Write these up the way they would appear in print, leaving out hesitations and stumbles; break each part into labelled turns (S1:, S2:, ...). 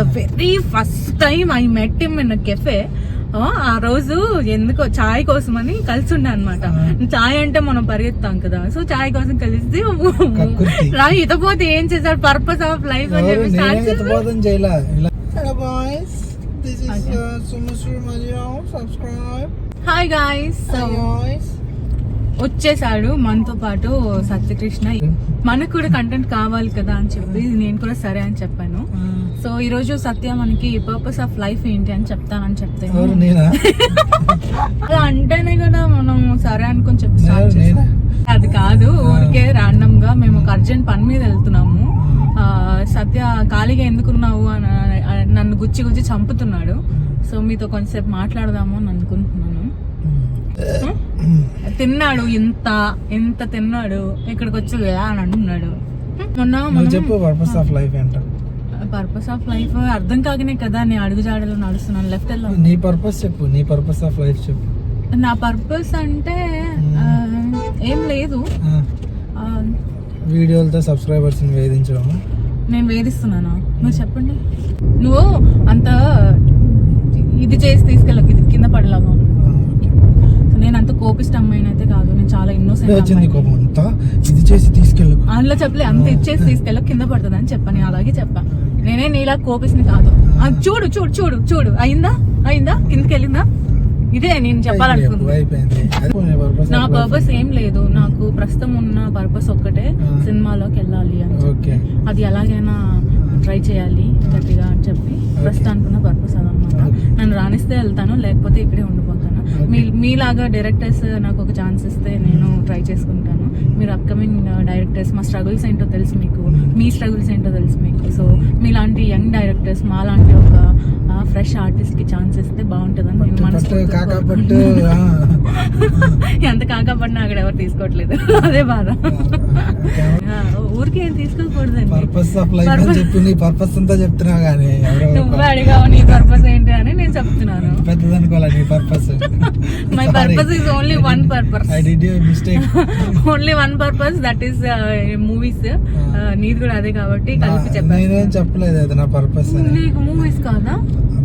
S1: The very first time I met him in cafe. ఆ రోజు ఎందుకో చాయ్ కోసం అని కలిసి ఉండే అనమాట. చాయ్ అంటే మనం పరిగెత్తాం కదా, సో చాయ్ కోసం కలిసి రా ఇతపోతే ఏం చేశాడు పర్పస్ ఆఫ్ లైఫ్ అని చెప్పి హాయ్ గాయ్స్. వచ్చేసాడు మనతో పాటు సత్యకృష్ణ. మనకు కూడా కంటెంట్ కావాలి కదా అని చెప్పి నేను కూడా సరే అని చెప్పాను. సో ఈ రోజు సత్య మనకి పర్పస్ ఆఫ్ లైఫ్ ఏంటి అని చెప్తానని చెప్తాను. అలా అంటేనే కదా మనం సరే అనుకుని చెప్పి స్టార్ట్ చేసాం. అది కాదు, ఊరికే రాండమ్ గా మేము ఒక అర్జెంట్ పని మీద వెళ్తున్నాము. సత్య ఖాళీగా ఎందుకున్నావు అని నన్ను గుచ్చి గుచ్చి చంపుతున్నాడు. సో మీతో కొంచెంసేపు మాట్లాడదాము అని అనుకుంటున్నాను. తిన్నాడు, ఎంత తిన్నాడు, ఇక్కడికి వచ్చి అని అంటున్నాడు.
S2: పర్పస్ ఆఫ్ లైఫ్ ఏంటో.
S1: పర్పస్ ఆఫ్ లైఫ్ అర్థం కాకనే కదా నేను అడుగుజాడలో నడుస్తున్నాను. లెఫ్ట్ వెళ్ళాను.
S2: నీ పర్పస్ చెప్పు, నీ పర్పస్ ఆఫ్ లైఫ్ చెప్పు.
S1: నా పర్పస్ అంటే ఏం లేదు.
S2: వీడియోలతో సబ్స్క్రైబర్స్ వేధించడం.
S1: నేను వేధిస్తున్నానా? మీరు చెప్పండి. నువ్వు అంత ఇది చేసి తీసుకెళ్ళకు, ఇది కింద పడలాగా. నేను అంత కోపిష్ట అమ్మాయిని అయితే కాదు, నేను చాలా ఇన్నోసెంట్. ఇది చేసి తీసుకెళ్ళ అందులో చెప్పలే, అంత ఇచ్చేసి తీసుకెళ్ళ కింద పడుతుంది అని చెప్పా. నేను అలాగే చెప్పా. నేనే నీలా కోపిస్ని కాదు. చూడు చూడు చూడు చూడు, అయిందా కిందకి వెళ్ళిందా? ఇదే నేను చెప్పాలనుకుంటున్నా. నా పర్పస్ ఏం లేదు. నాకు ప్రస్తుతం ఉన్న పర్పస్ ఒక్కటే, సినిమాలోకి వెళ్ళాలి అని. అది ఎలాగైనా ట్రై చేయాలి గట్టిగా అని చెప్పి ప్రస్తుతానికి ఉన్న పర్పస్ అదనమాట. నన్ను రాణిస్తే వెళ్తాను, లేకపోతే ఇక్కడే ఉండిపోతాను. మీలాగా డైరెక్టర్స్ నాకు ఒక ఛాన్స్ ఇస్తే నేను ట్రై చేసుకుంటాను. మీరు అప్కమింగ్ డైరెక్టర్స్, మా స్ట్రగుల్స్ ఏంటో తెలుసు మీకు, మీ స్ట్రగుల్స్ ఏంటో తెలుసు మీకు. సో మీలాంటి యంగ్ డైరెక్టర్స్, మాలాంటి ఒక ఫ్రెష్ ఆర్టిస్ట్ కి ఛాన్స్ ఇస్తే బాగుంటుందని నేను మనస్ఫూర్తిగా. ఎంత కాకపోయినా అక్కడ ఎవరు తీసుకోవట్లేదు, అదే బాధ. ఊరికి ఏం తీసుకోకూడదండి. నువ్వే అడిగావు నీ పర్పస్ ఏంటి అని నేను చెప్తున్నాను. My purpose is only one purpose. Only one purpose, that is movies. నీది కూడా అదే కాబట్టి కలిపి చెప్పాను.
S2: చెప్పలేదు నా పర్పస్.
S1: నీకు మూవీస్ కాదా?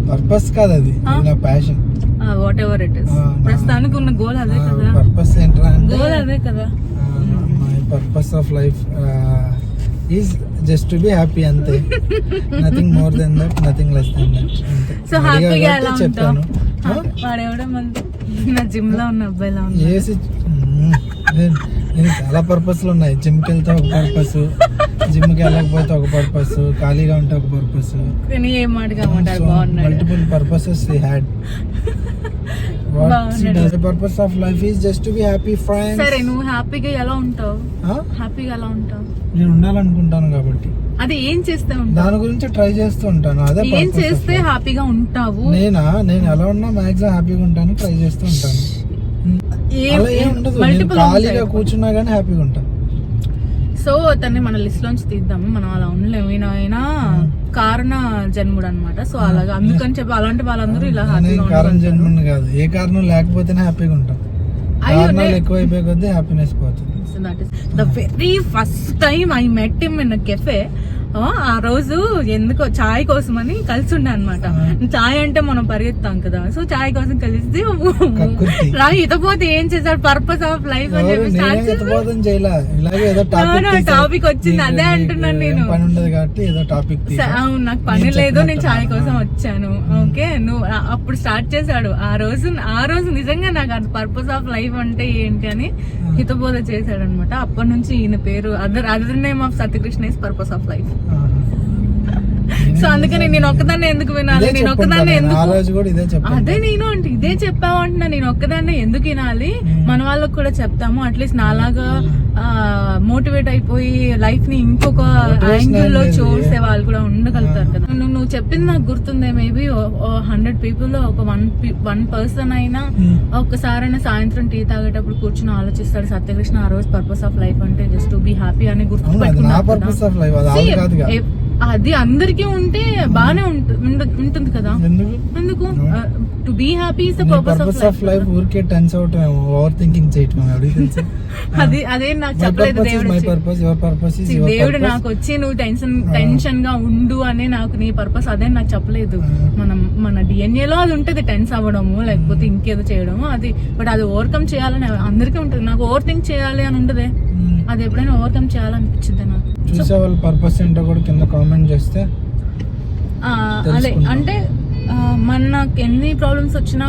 S2: పర్పస్ కాదు, అది నా passion.
S1: What ever it is, ప్రస్తుతానికి ఉన్న గోల్ అదే కదా.
S2: పర్పస్ ఏంట్రా?
S1: గోల్ అదే కదా.
S2: My purpose of life is just to be happy, అంతే. Nothing more than that, nothing less than that.
S1: So హ్యాపీగా ఎలా ఉంటావు? వాడెవడో మంది నా జిమ్ లో ఉన్న అబ్బాయిలా ఉంది.
S2: నేను చాలా పర్పస్లు ఉన్నాయి. జిమ్కి వెళ్తే ఒక పర్పస్, జిమ్కి వెళ్ళకపోతే ఒక పర్పస్, ఖాళీగా ఉంటే ఒక purpose. Multiple purposes we had. The purpose of life is just to be happy, friends.
S1: సరే, నువ్వు హ్యాపీగా ఎలా ఉంటావు? హ్యాపీగా ఎలా ఉంటావు?
S2: నేను ఉండాలనుకుంటాను కాబట్టి
S1: అది ఏం చేస్తే ఉంటావు?
S2: దాని గురించి ట్రై చేస్తూ ఉంటాను. అదే
S1: ఏం చేస్తే హ్యాపీగా ఉంటావు?
S2: నేను ఎలా ఉన్నా మాక్సిమం హ్యాపీగా ఉంటాను, ట్రై చేస్తూ ఉంటాను. అలా ఏం ఉండదు, నేను ఖాళీగా కూర్చున్నా గానీ హ్యాపీగా ఉంటాను.
S1: సో తన్ని మన లిస్ట్ లోంచి తీద్దాము. మనం అలా ఉండలేము. అయినా కారణ జన్ముడు అనమాట. సో అలాగా అందుకని చెప్పి అలాంటి వాళ్ళందరూ ఇలా
S2: కారణ జన్ముడు కాదు, ఏ కారణం లేకపోతేనే హ్యాపీగా ఉంటాం. కారణాలు ఎక్కువైపోయే కొద్దీ హ్యాపీనెస్ పోతుంది.
S1: So that is the very first time I met him in a cafe. ఆ రోజు ఎందుకో చాయ్ కోసం అని కలిసి ఉండే అనమాట. చాయ్ అంటే మనం పరిగెత్తాం కదా, సో చాయ్ కోసం కలిసి రా ఇతపోతే ఏం చేశాడు పర్పస్ ఆఫ్ లైఫ్ అని చెప్పి టాపిక్ వచ్చింది. అదే అంటున్నాను నేను. అవును, నాకు పని లేదు, నేను చాయ్ కోసం వచ్చాను. ఓకే, నువ్వు అప్పుడు స్టార్ట్ చేశాడు. ఆ రోజు నిజంగా నాకు అది పర్పస్ ఆఫ్ లైఫ్ అంటే ఏంటి అని హితబోధ చేశాడు అనమాట. అప్పటి నుంచి ఈయన పేరు other name of Satyakrishna is purpose of life. So అందుకని నేను ఒక్కదాన్ని ఎందుకు వినాలి? నేను ఒక్కదాన్ని ఎందుకు? అదే నేను అంటే ఇదే చెప్పావు అంటున్నా. నేను ఒక్కదాన్ని ఎందుకు వినాలి? మన వాళ్ళకు కూడా చెప్తాము. అట్లీస్ట్ నాలాగా మోటివేట్ అయిపోయి లైఫ్ ని ఇంకొక యాంగిల్ లో చూసే వాళ్ళు కూడా ఉండగలుగుతారు కదా. నువ్వు చెప్పింది నాకు గుర్తుందే. మేబీ 100 people లో ఒక వన్ పర్సన్ అయినా ఒక్కసారైనా సాయంత్రం టీ తాగేటప్పుడు కూర్చుని ఆలోచిస్తాడు సత్యకృష్ణ ఆ రోజు పర్పస్ ఆఫ్ లైఫ్ అంటే జస్ట్ టు బి హ్యాపీ అని గుర్తుపెట్టుకున్నా. అది అందరికీ ఉంటే బాగానే ఉంటుంది కదా. ఎందుకు to be happy is the purpose
S2: of life. ఊరికే టెన్స్ అవుట్ ఓవర్ థింకింగ్ చేయటం
S1: అదే నాకు చెప్పలేదు దేవుడు నాకు వచ్చి నువ్వు టెన్షన్ గా ఉండు అని నాకు నీ పర్పస్ అదే నాకు చెప్పలేదు. మన DNA లో అది ఉంటది, టెన్స్ అవ్వడము లేకపోతే ఇంకేదో చేయడము అది. బట్ అది ఓవర్కమ్ చేయాలని అందరికీ ఉంటది. నాకు ఓవర్ థింక్ చేయాలి అని ఉండదే, అది ఎప్పుడైనా ఓవర్కమ్ చేయాలనిపించింది నాకు.
S2: చూసే వాళ్ళ పర్పస్ ఏంటో కూడా కింద కామెంట్ చేస్తే
S1: అదే అంటే మనకు ఎన్ని ప్రాబ్లమ్స్ వచ్చినా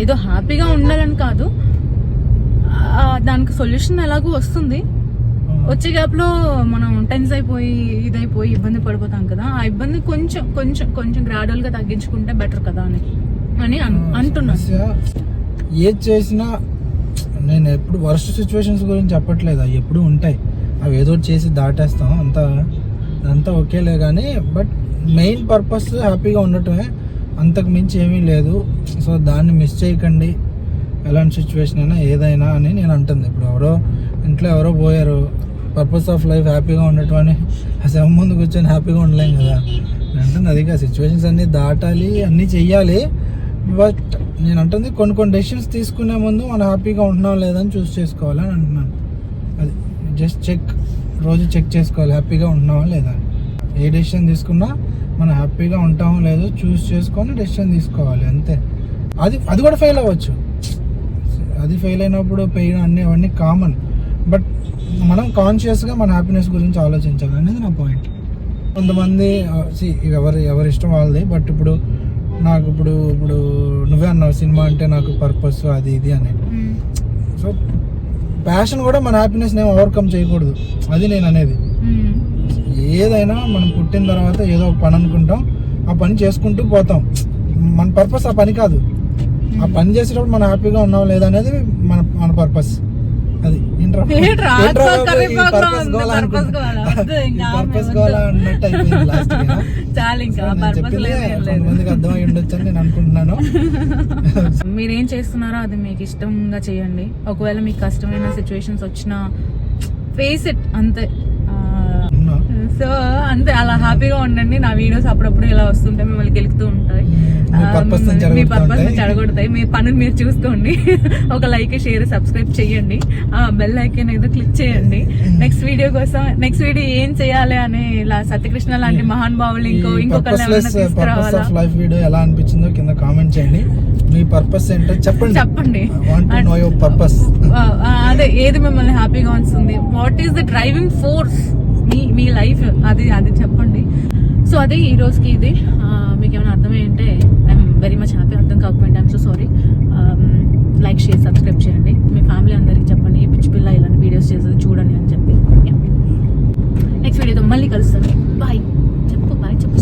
S1: ఏదో హ్యాపీగా ఉండాలని కాదు, దానికి సొల్యూషన్ ఎలాగో వస్తుంది. వచ్చే గ్యాప్ లో మనం టెన్స్ అయిపోయి ఇదైపోయి ఇబ్బంది పడిపోతాం కదా. ఆ ఇబ్బంది కొంచెం కొంచెం కొంచెం గ్రాడ్యువల్ గా తగ్గించుకుంటే బెటర్ కదా అని అంటున్నాను.
S2: ఏది చేసినా నేను ఎప్పుడు వర్స్ట్ సిచ్యువేషన్స్ గురించి చెప్పట్లేదు, అవి ఎప్పుడు ఉంటాయి. అవి ఏదో చేసి దాటేస్తాం, అంతా ఓకేలే. కానీ బట్ మెయిన్ పర్పస్ హ్యాపీగా ఉండటమే, అంతకు మించి ఏమీ లేదు. సో దాన్ని మిస్ చేయకండి, ఎలాంటి సిచ్యువేషన్ అయినా ఏదైనా అని నేను అంటుంది. ఇప్పుడు ఇంట్లో ఎవరో పోయారు, పర్పస్ ఆఫ్ లైఫ్ హ్యాపీగా ఉండటం అని అసలు ముందు కూర్చొని హ్యాపీగా ఉండలేం కదా. నేను అంటుంది అదిగా సిచ్యువేషన్స్ అన్నీ దాటాలి, అన్నీ చెయ్యాలి. బట్ నేను అంటుంది కొన్ని డెసిషన్స్ తీసుకునే ముందు మనం హ్యాపీగా ఉంటున్నాం లేదని చూస్ చేసుకోవాలని అంటున్నాను. అది జస్ట్ రోజు చెక్ చేసుకోవాలి హ్యాపీగా ఉంటున్నావా లేదా. ఏ డెసిషన్ తీసుకున్నా మనం హ్యాపీగా ఉంటామో లేదో చూస్ చేసుకొని డెసిషన్ తీసుకోవాలి, అంతే. అది కూడా ఫెయిల్ అవ్వచ్చు. అది ఫెయిల్ అయినప్పుడు పెయిన్ అవన్నీ కామన్. బట్ మనం కాన్షియస్గా మన హ్యాపీనెస్ గురించి ఆలోచించాలి అనేది నా పాయింట్. కొంతమంది ఎవరి ఇష్టం వాళ్ళది. బట్ ఇప్పుడు నాకు ఇప్పుడు నువ్వే అన్నావు సినిమా అంటే నాకు పర్పస్ అది ఇది అని. సో ప్యాషన్ కూడా మన హ్యాపీనెస్ని ఓవర్కమ్ చేయకూడదు, అది నేను అనేది. ఏదైనా మనం పుట్టిన తర్వాత ఏదో ఒక పని అనుకుంటాం, ఆ పని చేసుకుంటూ పోతాం. మన పర్పస్ ఆ పని కాదు. ఆ పని చేసేటప్పుడు మనం హ్యాపీగా ఉన్నాం లేదా అనేది మన పర్పస్. అది కొంతమందికి అర్థమై ఉండొచ్చు అని నేను అనుకుంటున్నాను.
S1: మీరేం చేస్తున్నారో అది మీకు ఇష్టంగా చేయండి. ఒకవేళ మీకు కష్టమైన సిచ్యువేషన్స్ వచ్చినా ఫేస్ ఇట్, అంతే. సో అంతే, అలా హ్యాపీగా ఉండండి. నా వీడియోస్ అప్పుడప్పుడు ఇలా వస్తుంటాయి, మిమ్మల్ని గెలుపుతూ ఉంటాయి, మీ పర్పస్ చెడగొడతాయి. మీ పనులు మీరు చూసుకోండి. ఒక లైక్, షేర్, సబ్స్క్రైబ్ చేయండి, బెల్ ఐకాన్ ఏదో క్లిక్ చేయండి. నెక్స్ట్ వీడియో కోసం నెక్స్ట్ వీడియో ఏం చేయాలి అని ఇలా సత్యకృష్ణ లాంటి మహానుభావులు ఇంకొకరు
S2: లైఫ్ వీడియో ఎలా అనిపించిందో కింద కామెంట్ చేయండి. మీ పర్పస్ ఏంటో చెప్పండి.
S1: అదే ఏది మిమ్మల్ని హ్యాపీగా ఉంచుతుంది, what is the driving force me life, అది చెప్పండి. సో అదే ఈ రోజుకి ఇది. మీకు ఏమైనా అర్థమై ఉంటే ఐఎమ్ వెరీ మచ్ హ్యాపీ. అర్థం కాకపోయింటే I'm so sorry. Like, share, subscribe చేయండి. మీ ఫ్యామిలీ అందరికి చెప్పండి, ఈ పిచ్చి పిల్ల ఇలాంటి వీడియోస్ చేసేది చూడండి అని చెప్పి. నెక్స్ట్ వీడియోతో మళ్ళీ కలుస్తాను. బాయ్ చెప్పు, బాయ్ చెప్పు.